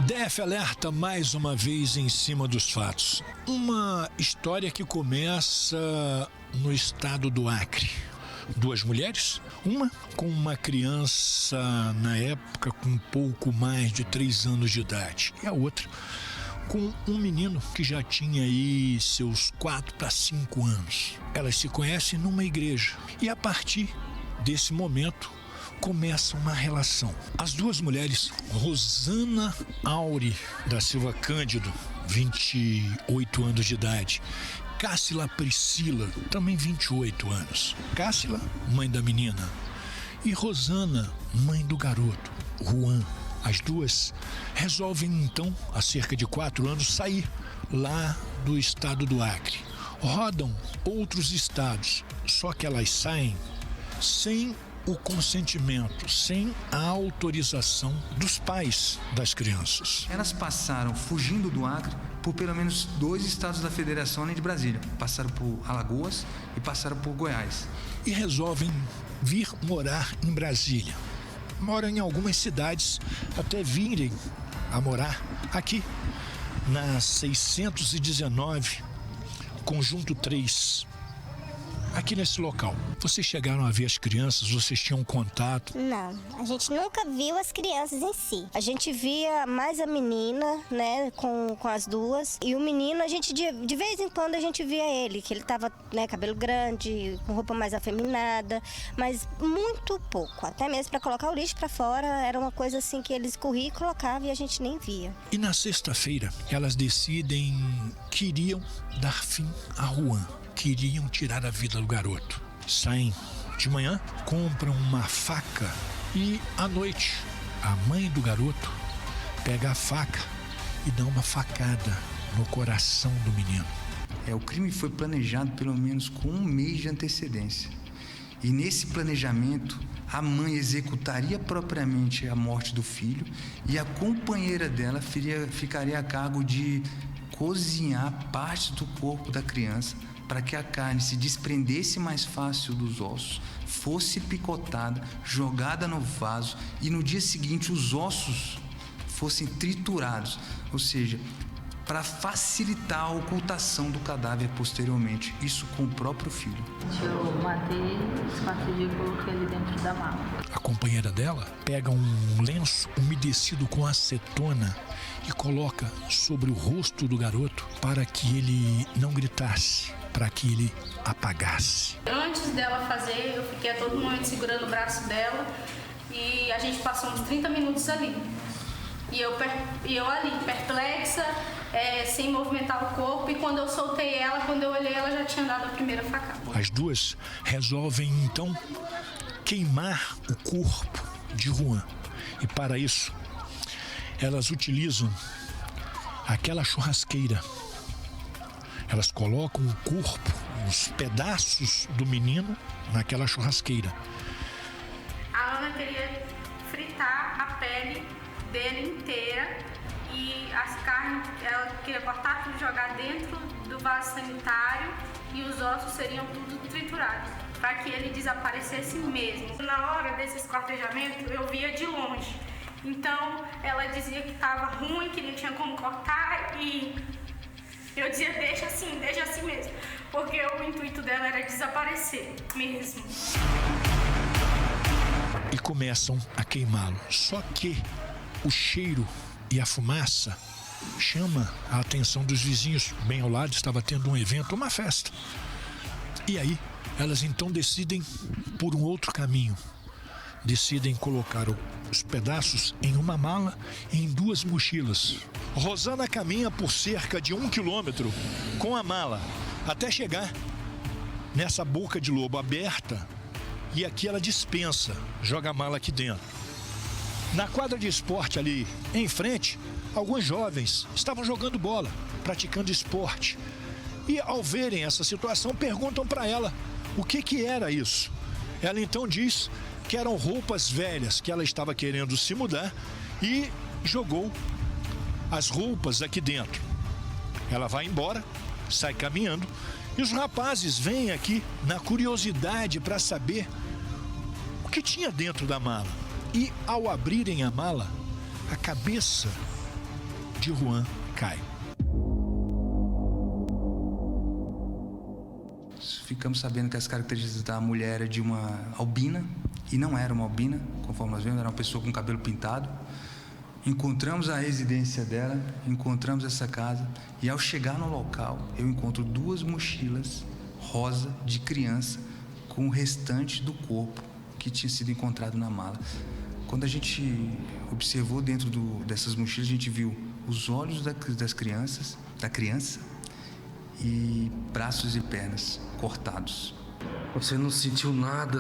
DF alerta mais uma vez em cima dos fatos. Uma história que começa no estado do Acre. Duas mulheres, uma com uma criança na época com pouco mais de 3 anos de idade e a outra com um menino que já tinha aí seus 4 para 5 anos. Elas se conhecem numa igreja e a partir desse momento começa uma relação. As duas mulheres, Rosana Aure da Silva Cândido, 28 anos de idade, Cássila Priscila, também 28 anos. Cássila, mãe da menina, e Rosana, mãe do garoto, Juan. As duas resolvem então, há cerca de 4 anos, sair lá do estado do Acre. Rodam outros estados, só que elas saem sem o consentimento, sem a autorização dos pais das crianças. Elas passaram, fugindo do Acre, por pelo menos 2 estados da federação além de Brasília. Passaram por Alagoas e passaram por Goiás. E resolvem vir morar em Brasília. Moram em algumas cidades, até virem a morar aqui, na 619, Conjunto 3. Aqui nesse local. Vocês chegaram a ver as crianças? Vocês tinham contato? Não, a gente nunca viu as crianças em si. A gente via mais a menina, né, com as duas. E o menino, a gente de vez em quando a gente via ele, que ele tava, né, cabelo grande, com roupa mais afeminada, mas muito pouco. Até mesmo para colocar o lixo para fora, era uma coisa assim que eles corriam e colocavam e a gente nem via. E na sexta-feira, elas decidem que iriam dar fim a Juan. Queriam tirar a vida do garoto. Saem de manhã, compram uma faca e à noite a mãe do garoto pega a faca e dá uma facada no coração do menino. O crime foi planejado pelo menos com 1 mês de antecedência. E nesse planejamento, a mãe executaria propriamente a morte do filho e a companheira dela ficaria a cargo de cozinhar parte do corpo da criança para que a carne se desprendesse mais fácil dos ossos, fosse picotada, jogada no vaso e no dia seguinte os ossos fossem triturados, ou seja, para facilitar a ocultação do cadáver posteriormente, isso com o próprio filho. Eu matei, esquartejei e coloquei ele dentro da mala. A companheira dela pega um lenço umedecido com acetona e coloca sobre o rosto do garoto para que ele não gritasse, para que ele apagasse. Antes dela fazer, eu fiquei a todo momento segurando o braço dela e a gente passou uns 30 minutos ali. E eu ali, perplexa, sem movimentar o corpo, e quando eu soltei ela, quando eu olhei, ela já tinha dado a primeira facada. As duas resolvem então queimar o corpo de Juan. E para isso, elas utilizam aquela churrasqueira. Elas colocam o corpo, os pedaços do menino naquela churrasqueira. A Ana queria fritar a pele dele inteira e as carnes, ela queria cortar tudo, jogar dentro do vaso sanitário e os ossos seriam tudo triturados, para que ele desaparecesse mesmo. Na hora desse esquartejamento, eu via de longe. Então, ela dizia que estava ruim, que não tinha como cortar, e eu dizia, deixa assim mesmo, porque o intuito dela era desaparecer mesmo. E começam a queimá-lo. Só que o cheiro e a fumaça chama a atenção dos vizinhos. Bem ao lado estava tendo um evento, uma festa. E aí, elas então decidem por um outro caminho. Decidem colocar os pedaços em uma mala e em 2 mochilas. Rosana caminha por cerca de 1 quilômetro com a mala até chegar nessa boca de lobo aberta, e aqui ela dispensa, joga a mala aqui dentro. Na quadra de esporte ali em frente, alguns jovens estavam jogando bola, praticando esporte. E ao verem essa situação, perguntam para ela o que era isso. Ela então diz que eram roupas velhas, que ela estava querendo se mudar e jogou as roupas aqui dentro. Ela vai embora, sai caminhando e os rapazes vêm aqui na curiosidade para saber o que tinha dentro da mala. E ao abrirem a mala, a cabeça de Juan cai. Ficamos sabendo que as características da mulher era de uma albina, e não era uma albina, conforme nós vemos, era uma pessoa com cabelo pintado. Encontramos a residência dela, encontramos essa casa, e ao chegar no local, eu encontro 2 mochilas rosa de criança com o restante do corpo que tinha sido encontrado na mala. Quando a gente observou dentro dessas mochilas, a gente viu os olhos da criança e braços e pernas cortados. Você não sentiu nada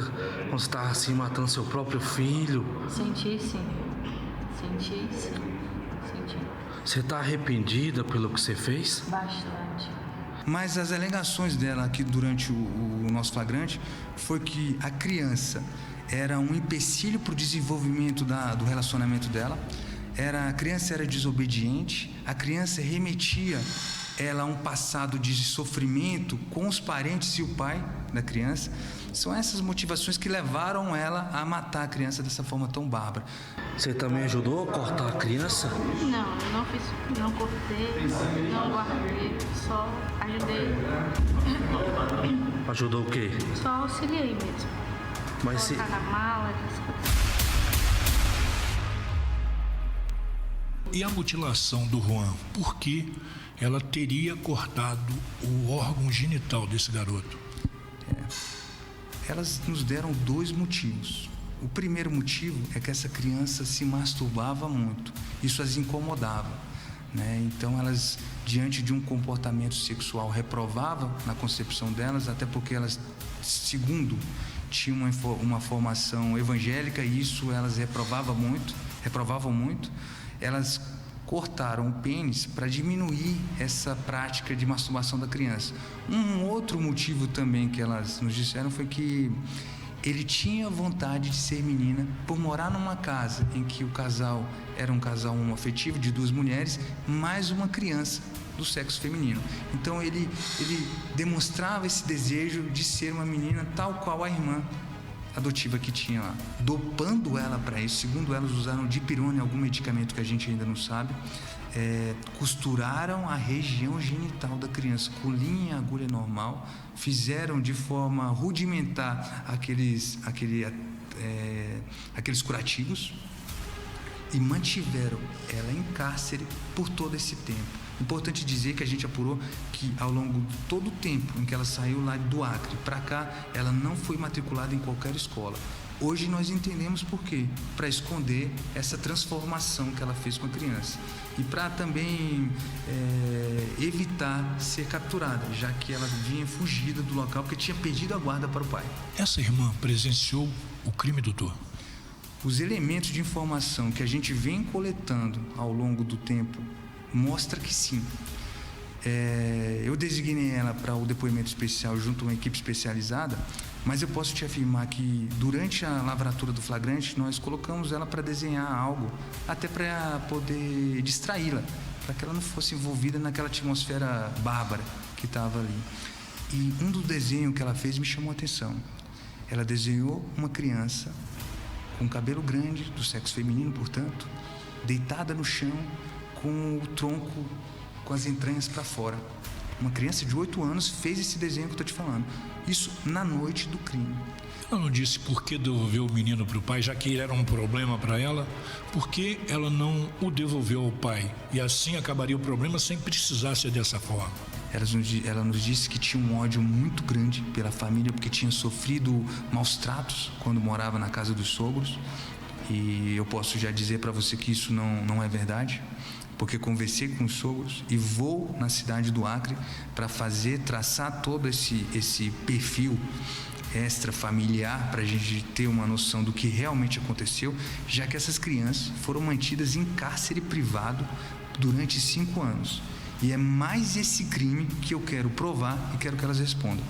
quando você estava assim matando seu próprio filho? Senti sim. Senti. Você está arrependida pelo que você fez? Bastante. Mas as alegações dela aqui durante o nosso flagrante foi que a criança era um empecilho para o desenvolvimento do relacionamento dela. A criança era desobediente, a criança remetia ela a um passado de sofrimento com os parentes e o pai da criança. São essas motivações que levaram ela a matar a criança dessa forma tão bárbara. Você também ajudou a cortar a criança? Não, eu não fiz, não cortei, não guardei, só ajudei. Ajudou o quê? Só auxiliei mesmo. Mas colocar na mala, essas coisas. E a mutilação do Juan? Por que ela teria cortado o órgão genital desse garoto? Elas nos deram 2 motivos. O primeiro motivo é que essa criança se masturbava muito. Isso as incomodava, né? Então elas, diante de um comportamento sexual reprovável na concepção delas, até porque elas, segundo, tinham uma formação evangélica, e isso elas reprovavam muito, elas cortaram o pênis para diminuir essa prática de masturbação da criança. Um outro motivo também que elas nos disseram foi que ele tinha vontade de ser menina por morar numa casa em que o casal era um casal homoafetivo de 2 mulheres, mais uma criança do sexo feminino. Então ele demonstrava esse desejo de ser uma menina tal qual a irmã adotiva que tinha lá, dopando ela para isso. Segundo elas, usaram dipirona, algum medicamento que a gente ainda não sabe. Costuraram a região genital da criança com linha e agulha normal, fizeram de forma rudimentar aqueles curativos e mantiveram ela em cárcere por todo esse tempo. Importante dizer que a gente apurou que ao longo de todo o tempo em que ela saiu lá do Acre para cá, ela não foi matriculada em qualquer escola. Hoje nós entendemos por quê, para esconder essa transformação que ela fez com a criança e para também evitar ser capturada, já que ela vinha fugida do local porque tinha perdido a guarda para o pai. Essa irmã presenciou o crime, doutor? Os elementos de informação que a gente vem coletando ao longo do tempo mostra que sim. Eu designei ela para o depoimento especial junto a uma equipe especializada, mas eu posso te afirmar que durante a lavratura do flagrante nós colocamos ela para desenhar algo, até para poder distraí-la, para que ela não fosse envolvida naquela atmosfera bárbara que estava ali. E um dos desenhos que ela fez me chamou a atenção. Ela desenhou uma criança com cabelo grande, do sexo feminino, portanto, deitada no chão, com o tronco, com as entranhas para fora. Uma criança de 8 anos fez esse desenho que eu estou te falando. Isso na noite do crime. Ela não disse por que devolveu o menino para o pai, já que ele era um problema para ela? Por que ela não o devolveu ao pai? E assim acabaria o problema sem precisar ser dessa forma. Ela nos disse que tinha um ódio muito grande pela família, porque tinha sofrido maus tratos quando morava na casa dos sogros. E eu posso já dizer para você que isso não é verdade, porque conversei com os sogros e vou na cidade do Acre para traçar todo esse perfil extrafamiliar, para a gente ter uma noção do que realmente aconteceu, já que essas crianças foram mantidas em cárcere privado durante 5 anos. E é mais esse crime que eu quero provar e quero que elas respondam.